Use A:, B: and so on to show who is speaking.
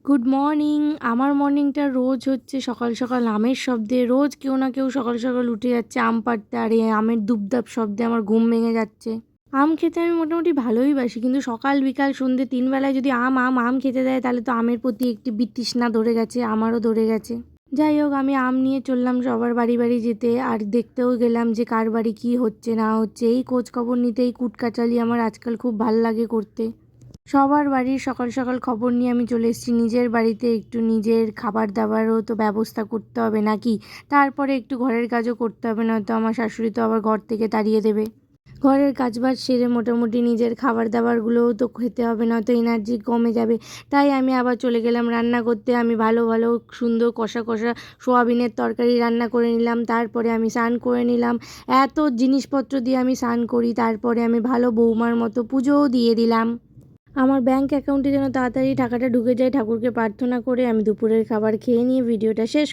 A: Good morning. আমার মর্নিংটা রোজ হচ্ছে সকাল সকাল আমের শব্দে। রোজ কেউ না কেউ সকাল সকাল উঠে যাচ্ছে আম পাড়তে, আর এই আমের দুবদাব শব্দে আমার ঘুম ভেঙে যাচ্ছে। আম খেতে আমি মোটামুটি ভালোই বাসি, কিন্তু সকাল বিকাল সন্ধ্যে ৩ বেলায় যদি আম আম আম খেতে দেয় তাহলে তো আমের প্রতি একটি বিতৃষ্ণা ধরে গেছে, আমারও ধরে গেছে। যাই হোক, আমি আম নিয়ে চললাম সবার বাড়ি বাড়ি যেতে, আর দেখতেও গেলাম যে কার বাড়ি কী হচ্ছে না হচ্ছে। এই খোঁজ খবর নিতে, এই কুটকাচালি আমার আজকাল খুব ভাল লাগে করতে। সবার বাড়ির সকাল সকাল খবর নিয়ে আমি চলে এসেছি নিজের বাড়িতে। একটু নিজের খাবার দাবারও তো ব্যবস্থা করতে হবে নাকি, তারপরে একটু ঘরের কাজও করতে হবে, নয়তো আমার শাশুড়ি তো আবার ঘর থেকে তাড়িয়ে দেবে। ঘরের কাজবাজ সেরে মোটামুটি নিজের খাবার দাবারগুলোও তো খেতে হবে, নয়তো এনার্জি কমে যাবে। তাই আমি আবার চলে গেলাম রান্না করতে। আমি ভালো ভালো সুন্দর কষা কষা সোয়াবিনের তরকারি রান্না করে নিলাম, তারপরে আমি স্নান করে নিলাম। এত জিনিসপত্র দিয়ে আমি স্নান করি, তারপরে আমি ভালো বৌমার মতো পুজোও দিয়ে দিলাম। আমার ব্যাংক অ্যাকাউন্টে যেন তাড়াতাড়ি টাকাটা ঢুকে যায়, ঠাকুরকে প্রার্থনা করে আমি দুপুরের খাবার খেয়ে নিয়ে ভিডিওটা শেষ